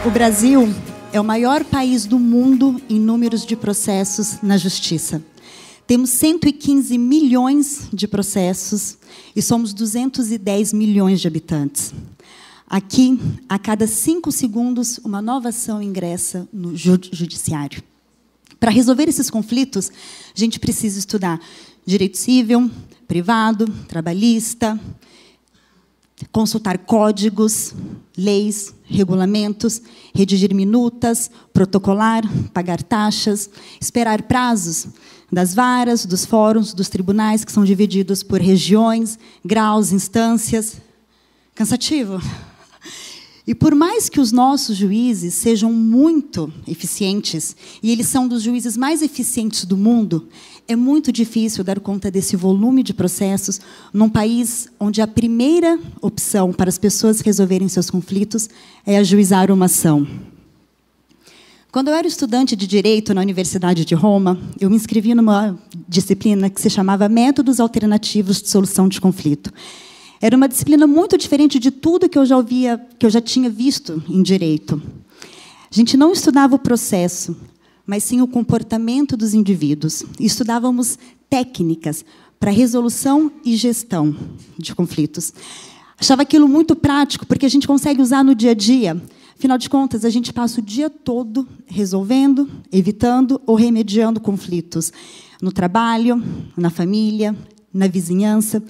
O Brasil é o maior país do mundo em números de processos na justiça. Temos 115 milhões de processos e somos 210 milhões de habitantes. Aqui, a cada 5 segundos, uma nova ação ingressa no judiciário. Para resolver esses conflitos, a gente precisa estudar direito civil, privado, trabalhista, consultar códigos, leis, regulamentos, redigir minutas, protocolar, pagar taxas, esperar prazos das varas, dos fóruns, dos tribunais, que são divididos por regiões, graus, instâncias. Cansativo. E por mais que os nossos juízes sejam muito eficientes, e eles são dos juízes mais eficientes do mundo, é muito difícil dar conta desse volume de processos num país onde a primeira opção para as pessoas resolverem seus conflitos é ajuizar uma ação. Quando eu era estudante de Direito na Universidade de Roma, eu me inscrevi numa disciplina que se chamava Métodos Alternativos de Solução de Conflito. Era uma disciplina muito diferente de tudo que eu já tinha visto em direito. A gente não estudava o processo, mas sim o comportamento dos indivíduos. E estudávamos técnicas para resolução e gestão de conflitos. Achava aquilo muito prático, porque a gente consegue usar no dia a dia. Afinal de contas, a gente passa o dia todo resolvendo, evitando ou remediando conflitos no trabalho, na família, na vizinhança.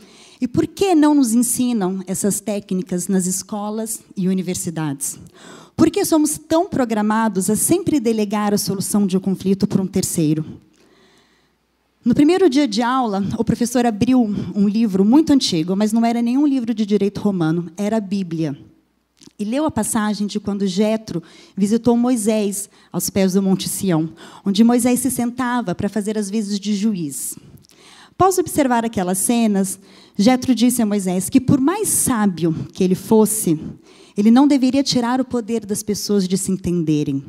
E por que não nos ensinam essas técnicas nas escolas e universidades? Por que somos tão programados a sempre delegar a solução de um conflito para um terceiro? No primeiro dia de aula, o professor abriu um livro muito antigo, mas não era nenhum livro de direito romano, era a Bíblia. E leu a passagem de quando Jetro visitou Moisés aos pés do Monte Sião, onde Moisés se sentava para fazer as vezes de juiz. Após observar aquelas cenas, Jetro disse a Moisés que, por mais sábio que ele fosse, ele não deveria tirar o poder das pessoas de se entenderem.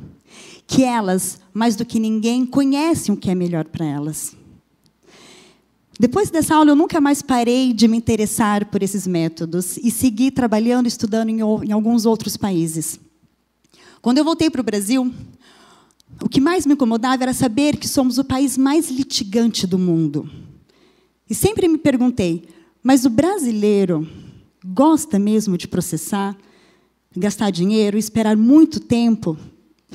Que elas, mais do que ninguém, conhecem o que é melhor para elas. Depois dessa aula, eu nunca mais parei de me interessar por esses métodos e segui trabalhando e estudando em alguns outros países. Quando eu voltei para o Brasil, o que mais me incomodava era saber que somos o país mais litigante do mundo. E sempre me perguntei, mas o brasileiro gosta mesmo de processar, gastar dinheiro e esperar muito tempo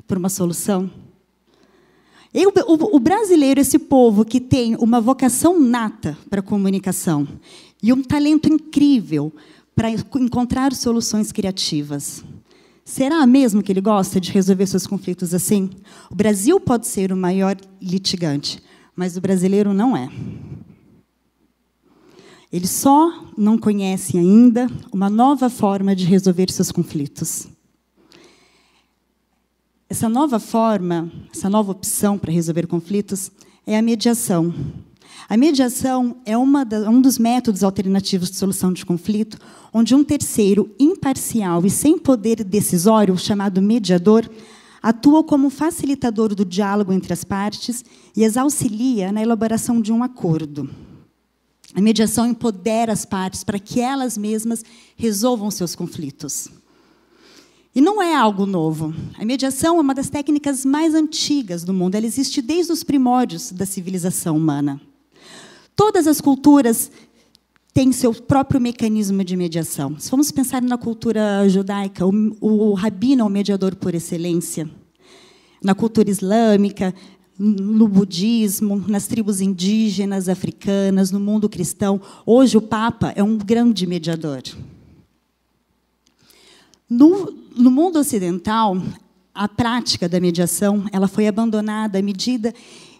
por uma solução? O brasileiro, esse povo que tem uma vocação nata para a comunicação e um talento incrível para encontrar soluções criativas. Será mesmo que ele gosta de resolver seus conflitos assim? O Brasil pode ser o maior litigante, mas o brasileiro não é. Ele só não conhece ainda uma nova forma de resolver seus conflitos. Essa nova forma, essa nova opção para resolver conflitos é a mediação. A mediação é um dos métodos alternativos de solução de conflito, onde um terceiro imparcial e sem poder decisório, chamado mediador, atua como facilitador do diálogo entre as partes e as auxilia na elaboração de um acordo. A mediação empodera as partes para que elas mesmas resolvam seus conflitos. E não é algo novo. A mediação é uma das técnicas mais antigas do mundo. Ela existe desde os primórdios da civilização humana. Todas as culturas têm seu próprio mecanismo de mediação. Se formos pensar na cultura judaica, o rabino é o mediador por excelência. Na cultura islâmica, no budismo, nas tribos indígenas, africanas, no mundo cristão, hoje o Papa é um grande mediador. No mundo ocidental, a prática da mediação ela foi abandonada à medida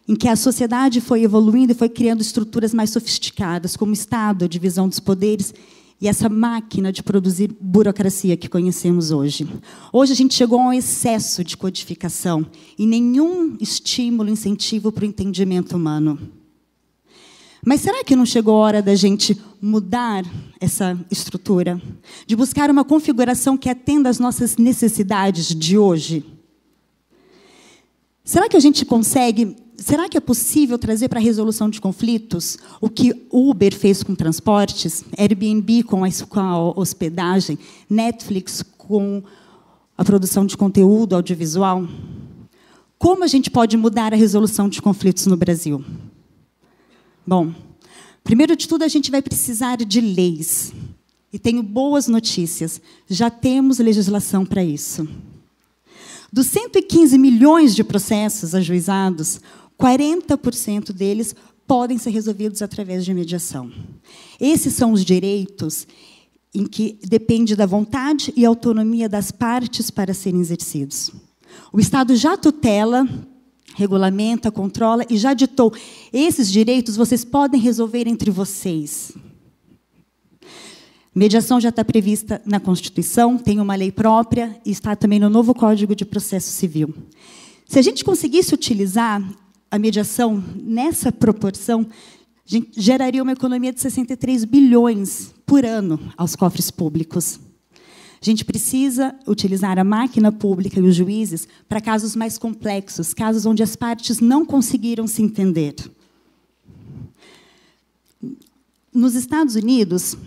em que a sociedade foi evoluindo e foi criando estruturas mais sofisticadas, como o Estado, a divisão dos poderes e essa máquina de produzir burocracia que conhecemos hoje. Hoje a gente chegou a um excesso de codificação e nenhum estímulo, incentivo para o entendimento humano. Mas será que não chegou a hora da gente mudar essa estrutura? De buscar uma configuração que atenda às nossas necessidades de hoje? Será que a gente consegue... Será que é possível trazer para a resolução de conflitos o que Uber fez com transportes, Airbnb com a hospedagem, Netflix com a produção de conteúdo audiovisual, como a gente pode mudar a resolução de conflitos no Brasil? Bom, primeiro de tudo, a gente vai precisar de leis. E tenho boas notícias. Já temos legislação para isso. Dos 115 milhões de processos ajuizados, 40% deles podem ser resolvidos através de mediação. Esses são os direitos em que depende da vontade e autonomia das partes para serem exercidos. O Estado já tutela, regulamenta, controla e já ditou: esses direitos vocês podem resolver entre vocês. Mediação já está prevista na Constituição, tem uma lei própria e está também no novo Código de Processo Civil. Se a gente conseguisse utilizar a mediação nessa proporção, a gente geraria uma economia de 63 bilhões por ano aos cofres públicos. A gente precisa utilizar a máquina pública e os juízes para casos mais complexos, casos onde as partes não conseguiram se entender. Nos Estados Unidos,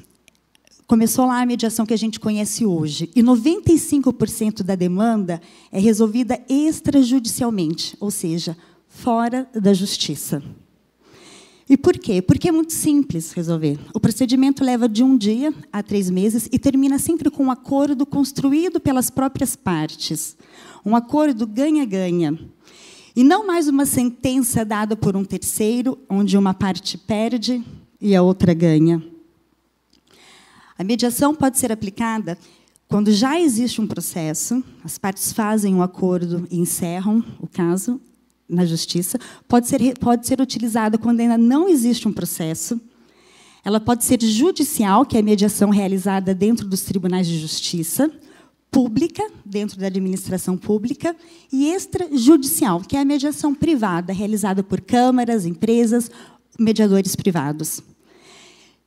começou lá a mediação que a gente conhece hoje, e 95% da demanda é resolvida extrajudicialmente, ou seja, fora da justiça. E por quê? Porque é muito simples resolver. O procedimento leva de 1 dia a 3 meses e termina sempre com um acordo construído pelas próprias partes. Um acordo ganha-ganha. E não mais uma sentença dada por um terceiro, onde uma parte perde e a outra ganha. A mediação pode ser aplicada quando já existe um processo, as partes fazem um acordo e encerram o caso na justiça. Pode ser utilizada quando ainda não existe um processo. Ela pode ser judicial, que é a mediação realizada dentro dos tribunais de justiça, pública, dentro da administração pública, e extrajudicial, que é a mediação privada, realizada por câmaras, empresas, mediadores privados.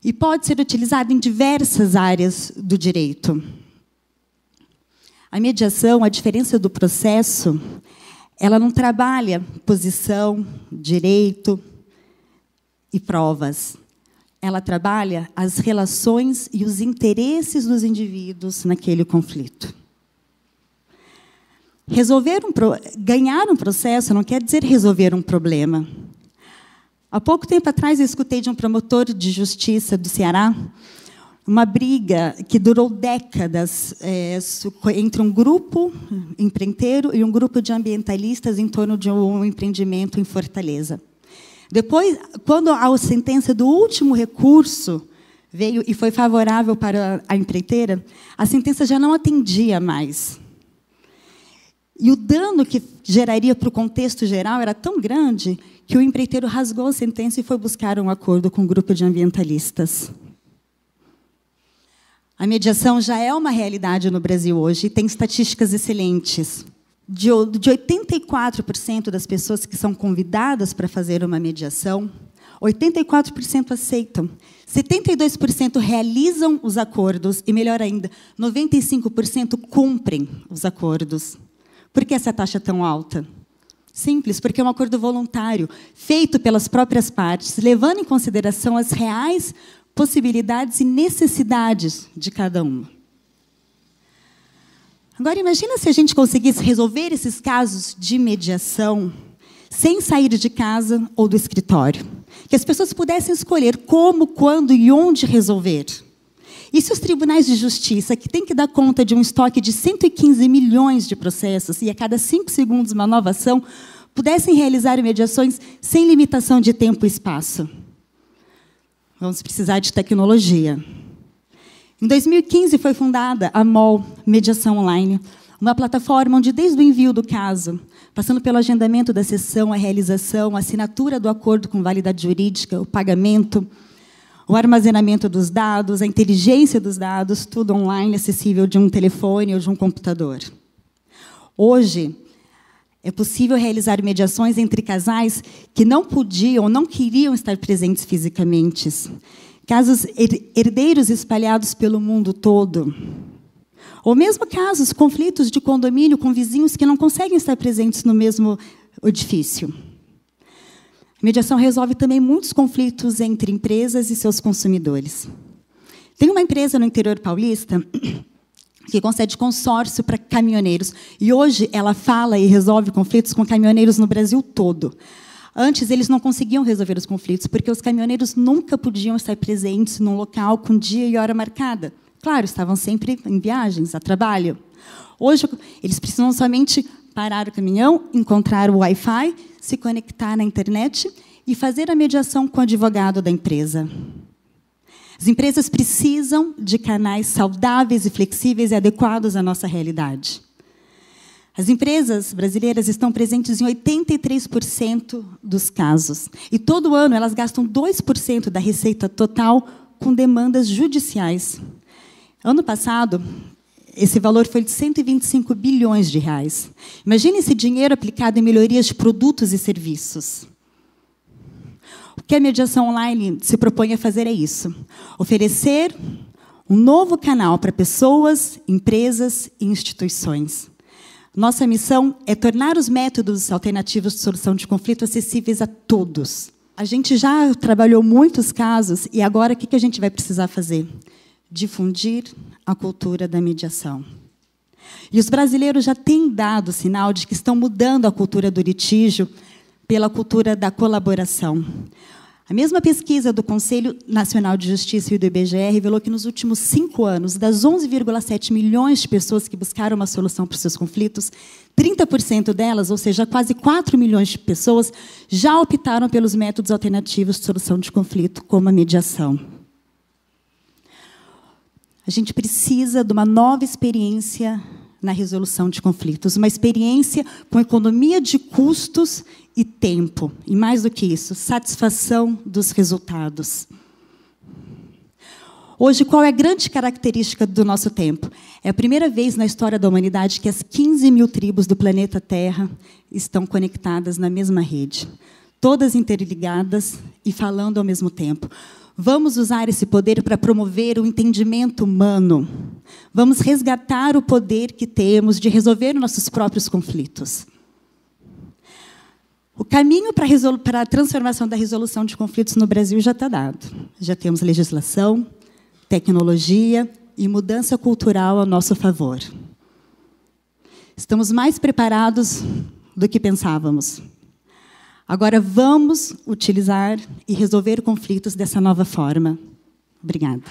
E pode ser utilizada em diversas áreas do direito. A mediação, a diferença do processo, ela não trabalha posição, direito e provas. Ela trabalha as relações e os interesses dos indivíduos naquele conflito. Ganhar um processo não quer dizer resolver um problema. Há pouco tempo atrás, eu escutei de um promotor de justiça do Ceará uma briga que durou décadas entre um grupo empreiteiro e um grupo de ambientalistas em torno de um empreendimento em Fortaleza. Depois, quando a sentença do último recurso veio e foi favorável para a empreiteira, a sentença já não atendia mais. E o dano que geraria para o contexto geral era tão grande que o empreiteiro rasgou a sentença e foi buscar um acordo com um grupo de ambientalistas. A mediação já é uma realidade no Brasil hoje e tem estatísticas excelentes. De 84% das pessoas que são convidadas para fazer uma mediação, 84% aceitam, 72% realizam os acordos e, melhor ainda, 95% cumprem os acordos. Por que essa taxa é tão alta? Simples, porque é um acordo voluntário, feito pelas próprias partes, levando em consideração as reais possibilidades e necessidades de cada uma. Agora, imagina se a gente conseguisse resolver esses casos de mediação sem sair de casa ou do escritório. Que as pessoas pudessem escolher como, quando e onde resolver. E se os tribunais de justiça, que têm que dar conta de um estoque de 115 milhões de processos, e a cada 5 segundos uma nova ação, pudessem realizar mediações sem limitação de tempo e espaço? Vamos precisar de tecnologia. Em 2015, foi fundada a MOL, Mediação Online, uma plataforma onde, desde o envio do caso, passando pelo agendamento da sessão, a realização, a assinatura do acordo com validade jurídica, o pagamento, o armazenamento dos dados, a inteligência dos dados, tudo online, acessível de um telefone ou de um computador. Hoje, é possível realizar mediações entre casais que não podiam ou não queriam estar presentes fisicamente. Casos herdeiros espalhados pelo mundo todo. Ou mesmo casos, conflitos de condomínio com vizinhos que não conseguem estar presentes no mesmo edifício. A mediação resolve também muitos conflitos entre empresas e seus consumidores. Tem uma empresa no interior paulista, que concede consórcio para caminhoneiros. E hoje ela fala e resolve conflitos com caminhoneiros no Brasil todo. Antes, eles não conseguiam resolver os conflitos, porque os caminhoneiros nunca podiam estar presentes num local com dia e hora marcada. Claro, estavam sempre em viagens, a trabalho. Hoje, eles precisam somente parar o caminhão, encontrar o Wi-Fi, se conectar na internet e fazer a mediação com o advogado da empresa. As empresas precisam de canais saudáveis e flexíveis e adequados à nossa realidade. As empresas brasileiras estão presentes em 83% dos casos. E, todo ano, elas gastam 2% da receita total com demandas judiciais. Ano passado, esse valor foi de 125 bilhões de reais. Imagine esse dinheiro aplicado em melhorias de produtos e serviços. O que a mediação online se propõe a fazer é isso: oferecer um novo canal para pessoas, empresas e instituições. Nossa missão é tornar os métodos alternativos de solução de conflito acessíveis a todos. A gente já trabalhou muitos casos e agora o que a gente vai precisar fazer? Difundir a cultura da mediação. E os brasileiros já têm dado sinal de que estão mudando a cultura do litígio pela cultura da colaboração. A mesma pesquisa do Conselho Nacional de Justiça e do IBGE revelou que, nos últimos 5 anos, das 11,7 milhões de pessoas que buscaram uma solução para os seus conflitos, 30% delas, ou seja, quase 4 milhões de pessoas, já optaram pelos métodos alternativos de solução de conflito, como a mediação. A gente precisa de uma nova experiência na resolução de conflitos, uma experiência com economia de custos e tempo. E, mais do que isso, satisfação dos resultados. Hoje, qual é a grande característica do nosso tempo? É a primeira vez na história da humanidade que as 15 mil tribos do planeta Terra estão conectadas na mesma rede, todas interligadas e falando ao mesmo tempo. Vamos usar esse poder para promover o entendimento humano. Vamos resgatar o poder que temos de resolver nossos próprios conflitos. O caminho para a transformação da resolução de conflitos no Brasil já está dado. Já temos legislação, tecnologia e mudança cultural ao nosso favor. Estamos mais preparados do que pensávamos. Agora vamos utilizar e resolver conflitos dessa nova forma. Obrigada.